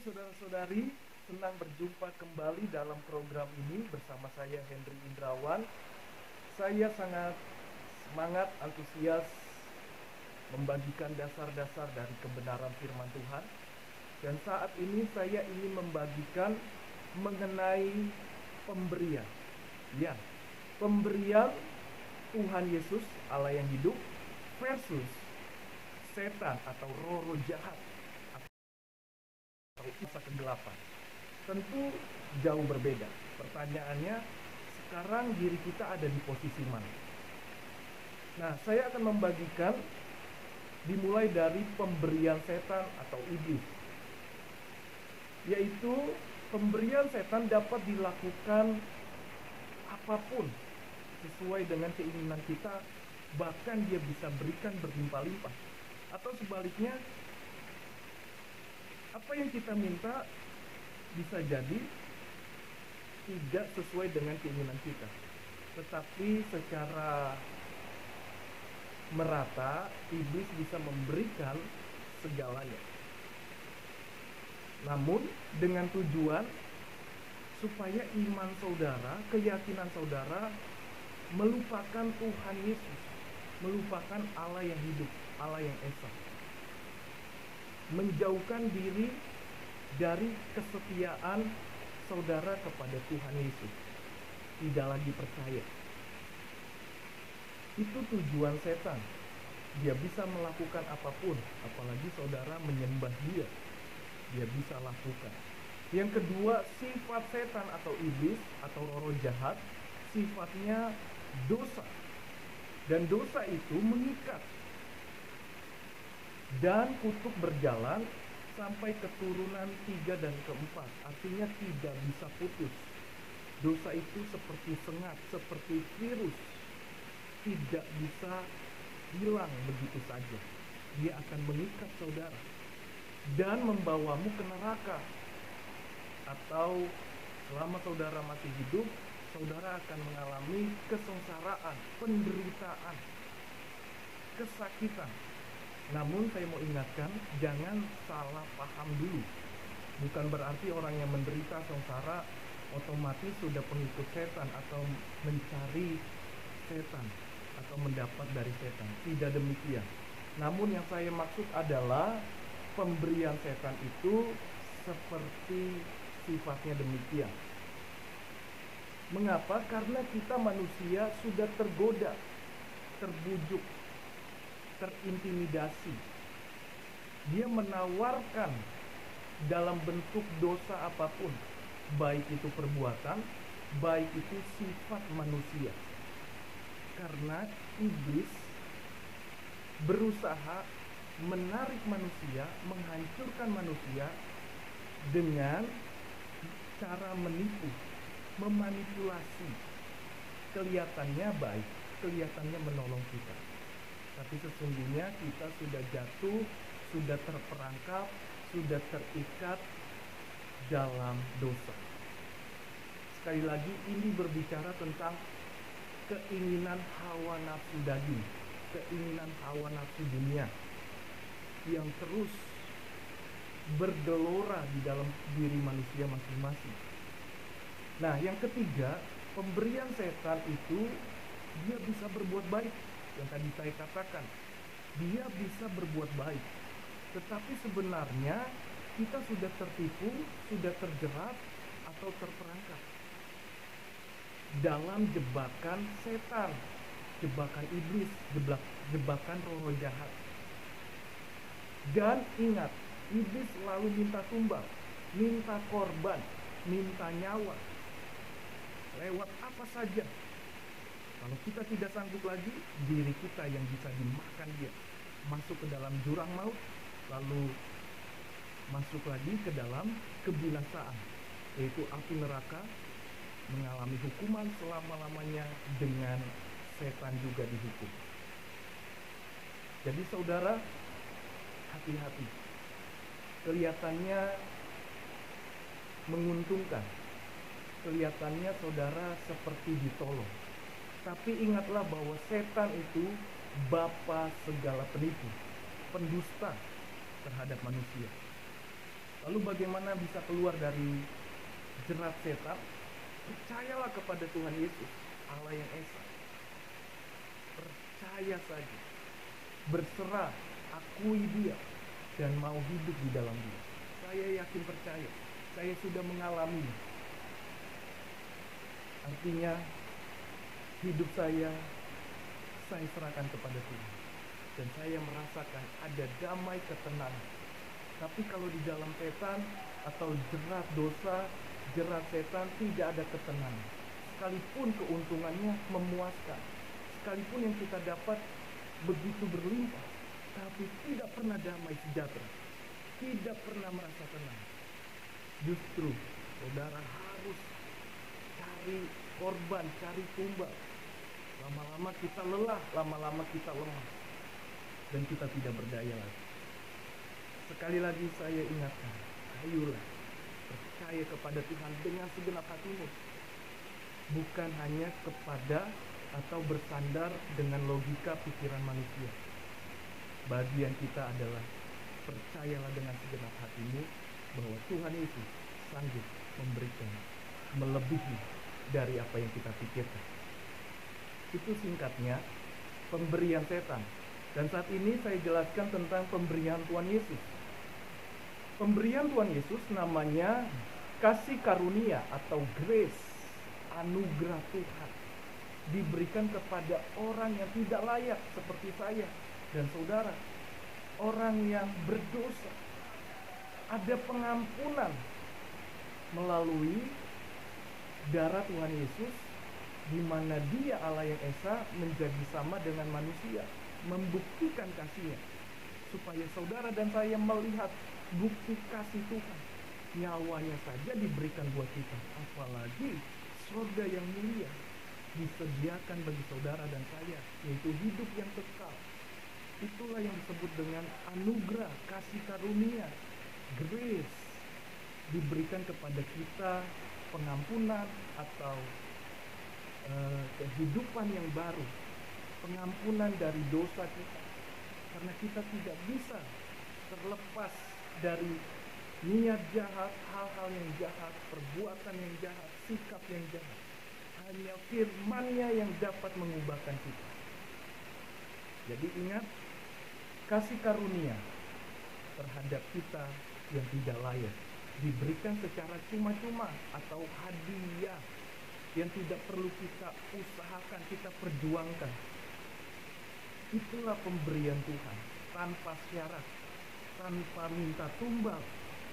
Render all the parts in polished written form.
saudara-saudari, senang berjumpa kembali dalam program ini bersama saya Henry Indrawan. Saya sangat semangat, antusias membagikan dasar-dasar dari kebenaran firman Tuhan. Dan saat ini saya ingin membagikan mengenai pemberian. Ya, pemberian Tuhan Yesus, Allah yang hidup, versus setan atau roh-roh jahat atau kuasa kegelapan. Tentu jauh berbeda. Pertanyaannya, sekarang diri kita ada di posisi mana? Nah, saya akan membagikan dimulai dari pemberian setan atau iblis. Yaitu pemberian setan dapat dilakukan apapun sesuai dengan keinginan kita, bahkan dia bisa berikan berlimpah-limpah. Atau sebaliknya, apa yang kita minta bisa jadi tidak sesuai dengan keinginan kita, tetapi secara merata iblis bisa memberikan segalanya, namun dengan tujuan supaya iman saudara, keyakinan saudara melupakan Tuhan Yesus, melupakan Allah yang hidup, Allah yang esa, menjauhkan diri dari kesetiaan saudara kepada Tuhan Yesus, tidak lagi percaya. Itu tujuan setan. Dia bisa melakukan apapun, apalagi saudara menyembah dia, dia bisa lakukan. Yang kedua, sifat setan atau iblis atau roh jahat, sifatnya dosa. Dan dosa itu mengikat dan kutuk berjalan sampai keturunan 3 dan keempat, artinya tidak bisa putus. Dosa itu seperti sengat, seperti virus, tidak bisa hilang begitu saja. Dia akan mengikat saudara dan membawamu ke neraka, atau selama saudara masih hidup, saudara akan mengalami kesengsaraan, penderitaan, kesakitan. Namun saya mau ingatkan, jangan salah paham dulu. Bukan berarti orang yang menderita sengsara otomatis sudah pengikut setan atau mencari setan atau mendapat dari setan. Tidak demikian. Namun yang saya maksud adalah pemberian setan itu seperti sifatnya demikian. Mengapa? Karena kita manusia sudah tergoda, terbujuk, terintimidasi. Dia menawarkan dalam bentuk dosa apapun, baik itu perbuatan, baik itu sifat manusia. Karena iblis berusaha menarik manusia, menghancurkan manusia dengan cara menipu, memanipulasi. Kelihatannya baik, kelihatannya menolong kita, tapi sesungguhnya kita sudah jatuh, sudah terperangkap, sudah terikat dalam dosa. Sekali lagi, ini berbicara tentang keinginan hawa nafsu daging, keinginan hawa nafsu dunia yang terus bergelora di dalam diri manusia masing-masing. Nah, yang ketiga, pemberian setan itu dia bisa berbuat baik. Yang tadi saya katakan, dia bisa berbuat baik, tetapi sebenarnya kita sudah tertipu, sudah terjerat atau terperangkap dalam jebakan setan, jebakan iblis, jebakan roh jahat. Dan ingat, iblis selalu minta tumbang, minta korban, minta nyawa, lewat apa saja. Kalau kita tidak sanggup lagi, diri kita yang bisa dimakan dia, masuk ke dalam jurang maut, lalu masuk lagi ke dalam kebinasaan, yaitu api neraka, mengalami hukuman selama-lamanya, dengan setan juga dihukum. Jadi saudara, hati-hati. Kelihatannya menguntungkan, kelihatannya saudara seperti ditolong, tapi ingatlah bahwa setan itu bapa segala penipu, pendusta terhadap manusia. Lalu bagaimana bisa keluar dari jerat setan? Percayalah kepada Tuhan Yesus, Allah yang Esa. Percaya saja, berserah, akui Dia, dan mau hidup di dalam Dia. Saya yakin percaya, saya sudah mengalami. Artinya hidup saya serahkan kepada Tuhan, dan saya merasakan ada damai ketenangan. Tapi kalau di dalam setan atau jerat dosa, jerat setan, tidak ada ketenangan. Sekalipun keuntungannya memuaskan, sekalipun yang kita dapat begitu berlimpah, tapi tidak pernah damai sejahtera, tidak pernah merasa tenang. Justru saudara harus cari korban, cari tumbal. Lama-lama kita lelah, lama-lama kita lemah, dan kita tidak berdaya lagi. Sekali lagi saya ingatkan, ayolah percaya kepada Tuhan dengan segenap hatimu, bukan hanya kepada atau bersandar dengan logika pikiran manusia. Bagian kita adalah percayalah dengan segenap hatimu bahwa Tuhan Yesus sanggup memberikan melebihi dari apa yang kita pikirkan. Itu singkatnya pemberian setan. Dan saat ini saya jelaskan tentang pemberian Tuhan Yesus. Pemberian Tuhan Yesus namanya kasih karunia atau grace, anugerah Tuhan. Diberikan kepada orang yang tidak layak seperti saya dan saudara. Orang yang berdosa. Ada pengampunan melalui darah Tuhan Yesus, di mana Dia Allah yang Esa menjadi sama dengan manusia, membuktikan kasih-Nya, supaya saudara dan saya melihat bukti kasih Tuhan. Nyawanya saja diberikan buat kita, apalagi surga yang mulia disediakan bagi saudara dan saya, yaitu hidup yang kekal. Itulah yang disebut dengan anugerah, kasih karunia, grace. Diberikan kepada kita pengampunan atau kehidupan yang baru, pengampunan dari dosa kita, karena kita tidak bisa terlepas dari niat jahat, hal-hal yang jahat, perbuatan yang jahat, sikap yang jahat. Hanya firman-Nya yang dapat mengubahkan kita. Jadi ingat, kasih karunia terhadap kita yang tidak layak diberikan secara cuma-cuma atau hadiah yang tidak perlu kita usahakan, kita perjuangkan. Itulah pemberian Tuhan, tanpa syarat, tanpa minta tumbal,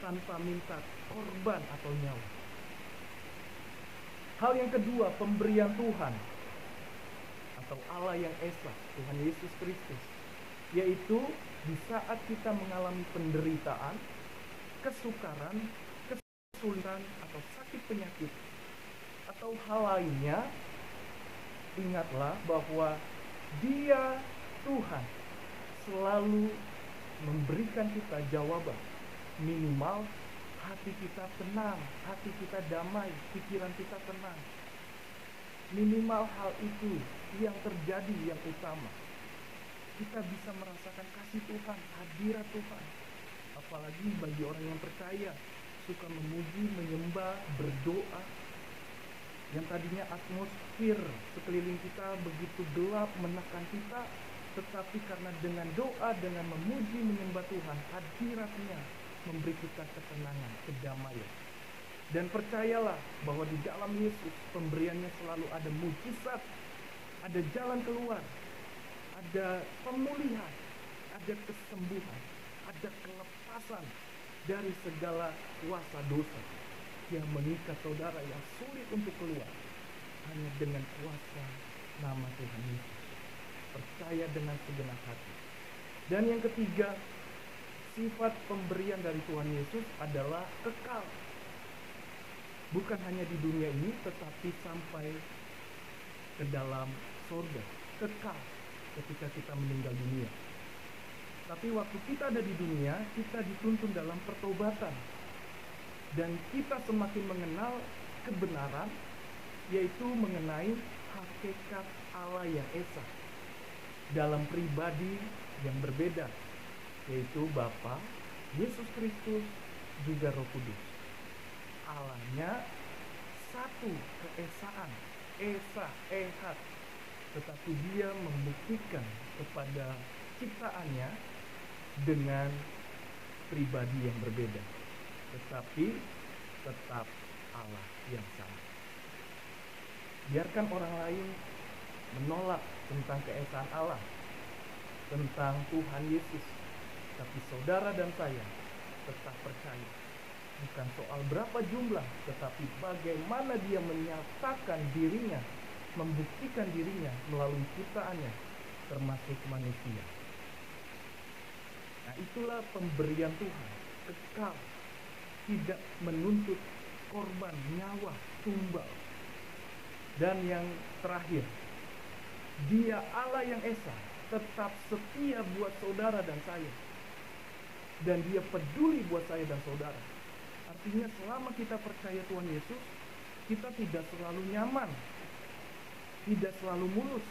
tanpa minta korban atau nyawa. Hal yang kedua, pemberian Tuhan atau Allah yang Esa, Tuhan Yesus Kristus, yaitu di saat kita mengalami penderitaan, kesukaran, kesulitan atau sakit penyakit atau hal lainnya, ingatlah bahwa Dia Tuhan selalu memberikan kita jawaban. Minimal hati kita tenang, hati kita damai, pikiran kita tenang. Minimal hal itu yang terjadi yang utama. Kita bisa merasakan kasih Tuhan, hadirat Tuhan. Apalagi bagi orang yang percaya, suka memuji, menyembah, berdoa. Yang tadinya atmosfer sekeliling kita begitu gelap menekan kita, tetapi karena dengan doa, dengan memuji, menyembah Tuhan, hadirat-Nya memberi kita ketenangan, kedamaian. Dan percayalah bahwa di dalam Yesus pemberiannya selalu ada mujizat, ada jalan keluar, ada pemulihan, ada kesembuhan, ada kelepasan dari segala kuasa dosa yang mengikat saudara yang sulit untuk keluar. Hanya dengan kuasa nama Tuhan Yesus. Percaya dengan segenap hati. Dan yang ketiga, sifat pemberian dari Tuhan Yesus adalah kekal. Bukan hanya di dunia ini, tetapi sampai ke dalam surga. Kekal ketika kita meninggal dunia. Tapi waktu kita ada di dunia, kita dituntun dalam pertobatan. Dan kita semakin mengenal kebenaran, yaitu mengenai hakikat Allah yang Esa dalam pribadi yang berbeda, yaitu Bapa, Yesus Kristus, juga Roh Kudus. Allahnya satu keesaan, esa, ehad, tetapi dia membuktikan kepada ciptaannya dengan pribadi yang berbeda, tetapi tetap Allah yang sama. Biarkan orang lain menolak tentang keesaan Allah, tentang Tuhan Yesus, tapi saudara dan saya tetap percaya. Bukan soal berapa jumlah, tetapi bagaimana dia menyatakan dirinya, membuktikan dirinya melalui ciptaannya, termasuk manusia. Nah, itulah pemberian Tuhan, kekal, tidak menuntut korban, nyawa, tumbal. Dan yang terakhir, dia Allah yang esa, tetap setia buat saudara dan saya. Dan dia peduli buat saya dan saudara. Artinya selama kita percaya Tuhan Yesus, kita tidak selalu nyaman, tidak selalu mulus,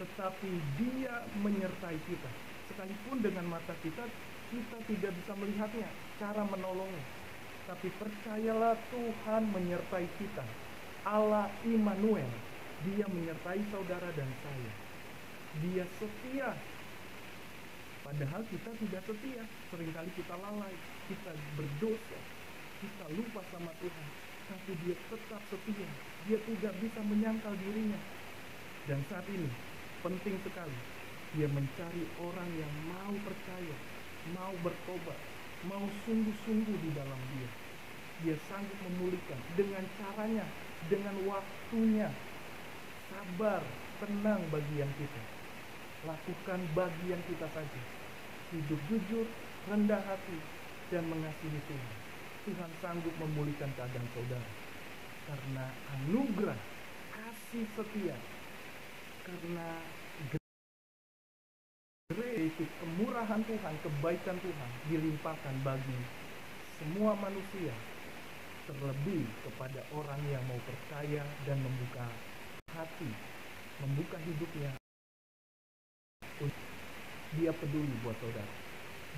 tetapi dia menyertai kita. Sekalipun dengan mata kita tidak bisa melihatnya, cara menolongnya. Tapi percayalah, Tuhan menyertai kita. Allah Immanuel, dia menyertai saudara dan saya. Dia setia. Padahal kita tidak setia. Seringkali kita lalai, kita berdosa, kita lupa sama Tuhan. Tapi dia tetap setia. Dia tidak bisa menyangkal dirinya. Dan saat ini penting sekali, dia mencari orang yang mau percaya, mau bertobat, mau sungguh-sungguh di dalam dia. Dia sanggup memulihkan dengan caranya, dengan waktunya. Sabar, tenang bagian kita. Lakukan bagian kita saja. Hidup jujur, rendah hati, dan mengasihi Tuhan. Tuhan sanggup memulihkan keadaan saudara. Karena anugerah, kasih setia. Karena grace, kemurahan Tuhan, kebaikan Tuhan dilimpahkan bagi semua manusia. Terlebih kepada orang yang mau percaya dan membuka hati, membuka hidupnya. Dia peduli buat saudara.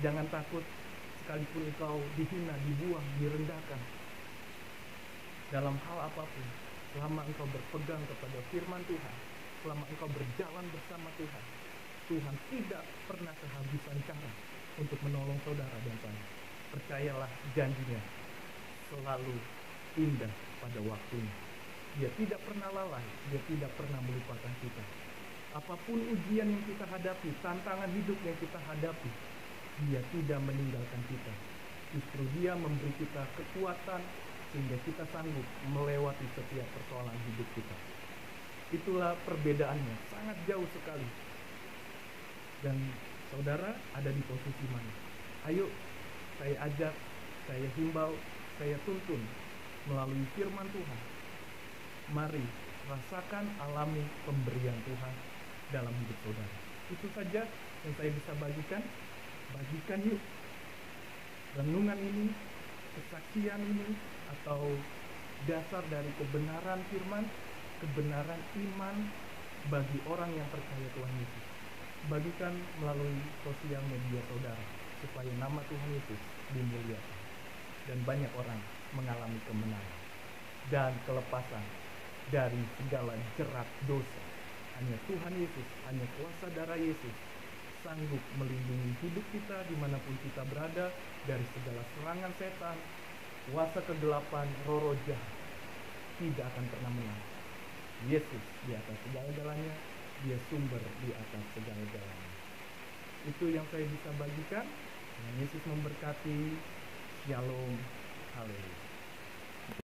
Jangan takut sekalipun engkau dihina, dibuang, direndahkan. Dalam hal apapun, selama engkau berpegang kepada firman Tuhan, selama engkau berjalan bersama Tuhan, Tuhan tidak pernah kehabisan cara untuk menolong saudara dan saya. Percayalah, janjinya selalu indah pada waktunya. Dia tidak pernah lalai, dia tidak pernah melupakan kita. Apapun ujian yang kita hadapi, tantangan hidup yang kita hadapi, dia tidak meninggalkan kita. Justru dia memberi kita kekuatan sehingga kita sanggup melewati setiap persoalan hidup kita. Itulah perbedaannya, sangat jauh sekali. Dan saudara ada di posisi mana? Ayo, saya ajak, saya himbau, saya tuntun melalui firman Tuhan. Mari rasakan, alami pemberian Tuhan dalam hidup saudara. Itu saja yang saya bisa bagikan. Bagikan yuk renungan ini, kesaksian ini, atau dasar dari kebenaran firman, kebenaran iman bagi orang yang percaya Tuhan Yesus. Bagikan melalui sosial media saudara, supaya nama Tuhan Yesus dimuliakan dan banyak orang mengalami kemenangan dan kelepasan dari segala jerat dosa. Hanya Tuhan Yesus, hanya kuasa darah Yesus sanggup melindungi hidup kita dimanapun kita berada dari segala serangan setan, kuasa kegelapan, roh jahat. Tidak akan pernah menang. Yesus di atas segala-galanya, dia sumber di atas segala-galanya. Itu yang saya bisa bagikan. Yesus memberkati. Shalom. Haleluya.